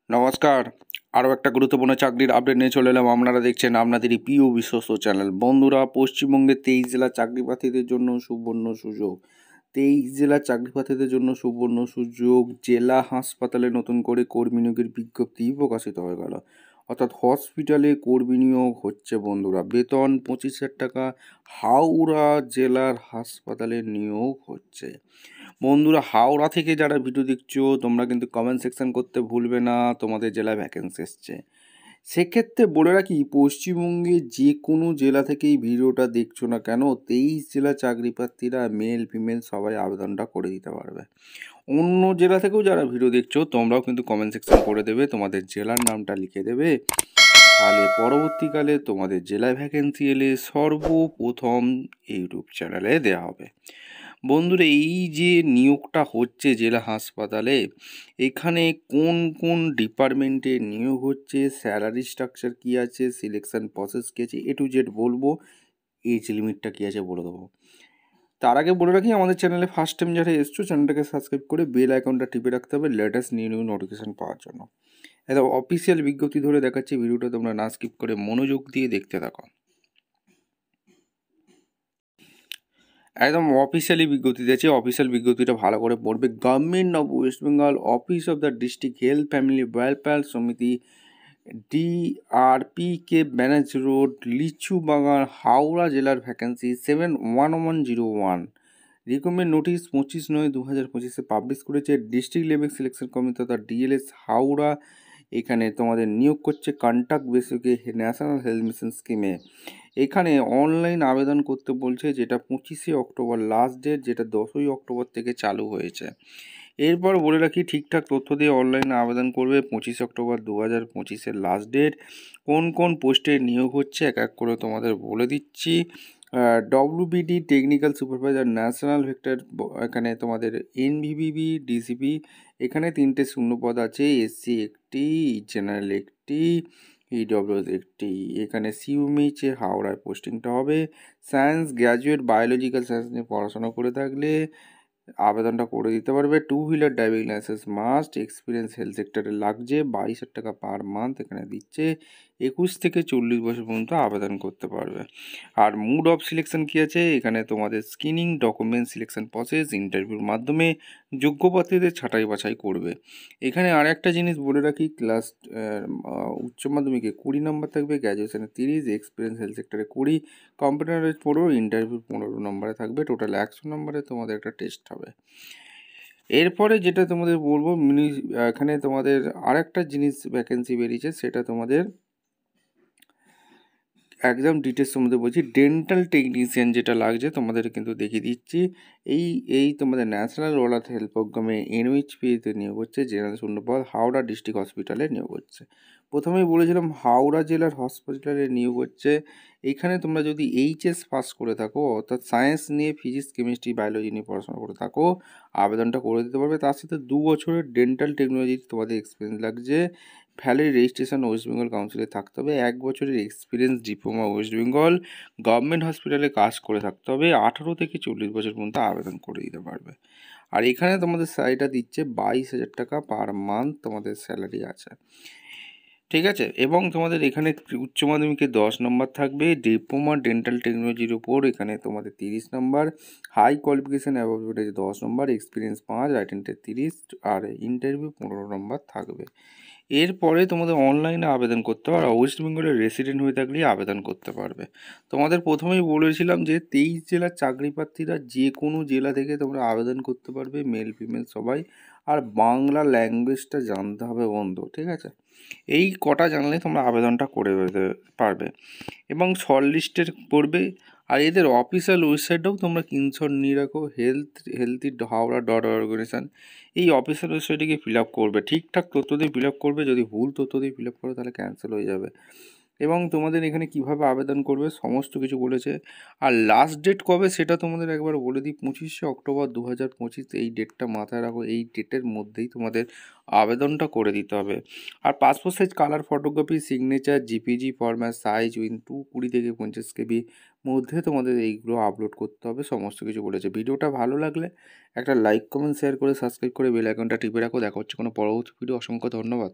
নমস্কার, আরও একটা গুরুত্বপূর্ণ চাকরির আপডেট নিয়ে চলে এলাম। আপনারা দেখছেন আপনাদেরই প্রিয় বিশ্বস্ত চ্যানেল। বন্ধুরা, পশ্চিমবঙ্গে 23 জেলার চাকরি প্রার্থীদের জন্য সুবর্ণ সুযোগ। 23 জেলার চাকরি প্রার্থীদের জন্য সুবর্ণ সুযোগ। জেলা হাসপাতালে নতুন করে কর্মী নিয়োগের বিজ্ঞপ্তি প্রকাশিত হয়ে গেল। অর্থাৎ হসপিটালে কর্মী নিয়োগ হচ্ছে বন্ধুরা। বেতন 25,000 টাকা হাওড়া জেলার হাসপাতালে নিয়োগ হচ্ছে। বন্ধুরা, হাওড়া থেকে যারা ভিডিও দেখছো তোমরা কিন্তু কমেন্ট সেকশন করতে ভুলবে না তোমাদের জেলায় ভ্যাকেন্সি এসছে। সেক্ষেত্রে বলে রাখি, পশ্চিমবঙ্গে যে কোনো জেলা থেকেই ভিডিওটা দেখছো না কেন, 23 জেলা চাকরি প্রার্থীরা মেল ফিমেল সবাই আবেদনটা করে দিতে পারবে। অন্য জেলা থেকেও যারা ভিডিও দেখছো তোমরাও কিন্তু কমেন্ট সেকশন করে দেবে, তোমাদের জেলার নামটা লিখে দেবে। তাহলে পরবর্তীকালে তোমাদের জেলায় ভ্যাকেন্সি এলে সর্বপ্রথম ইউটিউব চ্যানেলে দেওয়া হবে। বন্ধুরা, এই যে নিয়োগটা হচ্ছে জেলা হাসপাতালে, এখানে কোন কোন ডিপার্টমেন্টে নিয়োগ হচ্ছে, স্যালারি স্ট্রাকচার কী আছে, সিলেকশন প্রসেস কী আছে, A to Z বলবো। এজ লিমিটটা কী আছে বলে দেবো। তার আগে বলে রাখি, আমাদের চ্যানেলে ফার্স্ট টাইম যারা এসছো চ্যানেলটাকে সাবস্ক্রাইব করে বেল আইকনটা টিপে রাখতে হবে লেটেস্ট নিউ নোটিফিকেশান পাওয়ার জন্য। একদম অফিসিয়াল বিজ্ঞপ্তি ধরে দেখাচ্ছি, ভিডিওটা তোমরা না স্কিপ করে মনোযোগ দিয়ে দেখতে থাকো। একদম অফিসিয়ালি বিজ্ঞপ্তি দিয়েছে, অফিসিয়াল বিজ্ঞপ্তিটা ভালো করে পড়বে। Government of West Bengal, office of the district health family welfare সমিতি, DRPK ব্যানার্জ রোড, লিচু বাগান, হাওড়া জেলার ভ্যাকেন্সি 71101। রিকমেন্ড নোটিশ 25/9/2025 পাবলিশ করেছে ডিস্ট্রিক্ট লেভেল সিলেকশন কমিটি অর্থাৎ DLS হাওড়া। এখানে তোমাদের নিয়োগ করছে কন্ট্রাক্ট বেসিকে ন্যাশনাল হেলথ মিশন স্কিমে। এখানে অনলাইন আবেদন করতে বলছে, যেটা 25শে অক্টোবর লাস্ট ডেট, যেটা 10ই অক্টোবর থেকে চালু হয়েছে। এরপর বলে রাখি, ঠিকঠাক তথ্য দিয়ে অনলাইনে আবেদন করবে। 25 অক্টোবর 2025 লাস্ট ডেট। কোন কোন পোস্টে নিয়োগ হচ্ছে এক এক করে তোমাদের বলে দিচ্ছি। WBD technical supervisor national vector, এখানে তোমাদের NVBB DCP, এখানে 3টে শূন্যপদ আছে। SC একটি, জেনারেল একটি, EWS একটি। এখানে সিউমিচে হাওড়ায় পোস্টিংটা হবে। সায়েন্স গ্র্যাজুয়েট বায়োলজিক্যাল সায়েন্স নিয়ে পড়াশোনা করে থাকলে আবেদনটা করে দিতে পারবে। 2 wheeler driving licence must, experience health সেক্টরে লাগছে। 22,000 টাকা পার মান্থ এখানে দিচ্ছে। 21 থেকে 40 বছর পর্যন্ত আবেদন করতে পারবে। আর মুড অফ সিলেকশন কী আছে, এখানে তোমাদের স্ক্রিনিং, ডকুমেন্ট সিলেকশন প্রসেস, ইন্টারভিউর মাধ্যমে যোগ্য প্রার্থীদের ছাঁটাই বাছাই করবে। এখানে আর একটা জিনিস বলে রাখি, ক্লাস উচ্চ মাধ্যমিকে 20 নম্বর থাকবে, গ্র্যাজুয়েশনে 30, এক্সপিরিয়েন্স হেলথ সেক্টরে 20, কম্পিউটার 15, ইন্টারভিউ 15 নম্বরে থাকবে। টোটাল 100 নম্বরে তোমাদের একটা টেস্ট হবে। এরপরে যেটা তোমাদের বলবো, এখানে তোমাদের আরেকটা জিনিস ভ্যাকেন্সি বেরিয়েছে, সেটা তোমাদের একদম ডিটেলস মধ্যে বলছি। ডেন্টাল টেকনিশিয়ান যেটা লাগছে তোমাদের কিন্তু দেখিয়ে দিচ্ছি। এই তোমাদের ন্যাশনাল রুরাল হেলথ প্রোগ্রামে NHP-তে নিয়োগ হচ্ছে। জেনারেল শূন্যপদ হাওড়া ডিস্ট্রিক্ট হসপিটালে নিয়োগ হচ্ছে। প্রথমেই বলেছিলাম হাওড়া জেলার হসপিটালে নিয়োগ হচ্ছে। এখানে তোমরা যদি HS পাস করে থাকো, অর্থাৎ সায়েন্স নিয়ে ফিজিক্স কেমিস্ট্রি বায়োলজি নিয়ে পড়াশোনা করে থাকো, আবেদনটা করে দিতে পারবে। তার সাথে 2 বছরের ডেন্টাল টেকনোলজিতে তোমাদের এক্সপিরিয়েন্স লাগছে। ভ্যালিড রেজিস্ট্রেশন ওয়েস্ট বেঙ্গল কাউন্সিলে থাকতে হবে। 1 বছরের experience diploma West Bengal government হসপিটালে কাজ করে থাকতে হবে। 18 থেকে 40 বছর পর্যন্ত আবেদন করে দিতে পারবে। আর এখানে তোমাদের স্যালারিটা দিচ্ছে 22,000 টাকা পার মান্থ তোমাদের স্যালারি আছে, ঠিক আছে। এবং তোমাদের এখানে উচ্চ মাধ্যমিকে 10 নম্বর থাকবে, ডিপ্লোমা ডেন্টাল টেকনোলজির উপর এখানে তোমাদের 30 নম্বর, হাই কোয়ালিফিকেশান অ্যাবভ 10 নম্বর, এক্সপিরিয়েন্স 5, রাইটেনটে 30, আর ইন্টারভিউ 15 নম্বর থাকবে। এরপরে তোমাদের অনলাইনে আবেদন করতে পারো। ওয়েস্ট বেঙ্গলের রেসিডেন্ট হয়ে থাকলেই আবেদন করতে পারবে। তোমাদের প্রথমেই বলেছিলাম যে 23 জেলার চাকরি প্রার্থীরা যে কোনো জেলা থেকে তোমরা আবেদন করতে পারবে, মেল ফিমেল সবাই। আর বাংলা ল্যাঙ্গুয়েজটা জানতে হবে বন্ধু, ঠিক আছে। এই কটা জানলে তোমরা আবেদনটা করে দিতে পারবে এবং শর্ট লিস্টের পড়বে। আর এদের অফিসিয়াল ওয়েবসাইটটাও তোমরা স্ক্রিনশট নিয়ে রাখো, হেলথি হাওড়া .org। এই অফিসিয়াল ওয়েবসাইটে গিয়ে ফিল আপ করবে, ঠিকঠাক তথ্য দিয়ে ফিল আপ করবে। যদি ভুল তথ্য দিয়ে ফিল আপ করো তাহলে ক্যান্সেল হয়ে যাবে। এবং তোমাদের এখানে কিভাবে আবেদন করবে সমস্ত কিছু বলেছে। আর লাস্ট ডেট কবে সেটা তোমাদের একবার বলে দিই, 25শে অক্টোবর 2025। এই ডেটটা মাথায় রাখো, এই ডেটের মধ্যেই তোমাদের আবেদনটা করে দিতে হবে। আর passport size colour photocopy, signature, JPG format, size উইন 20 থেকে 50 KB মধ্যে তোমাদের এইগুলো আপলোড করতে হবে, সমস্ত কিছু বলেছে। ভিডিওটা ভালো লাগলে একটা লাইক কমেন্ট শেয়ার করে সাবস্ক্রাইব করে বেল আইকনটা টিপে রাখো। দেখা হচ্ছে কোনো পরবর্তী ভিডিও। অসংখ্য ধন্যবাদ।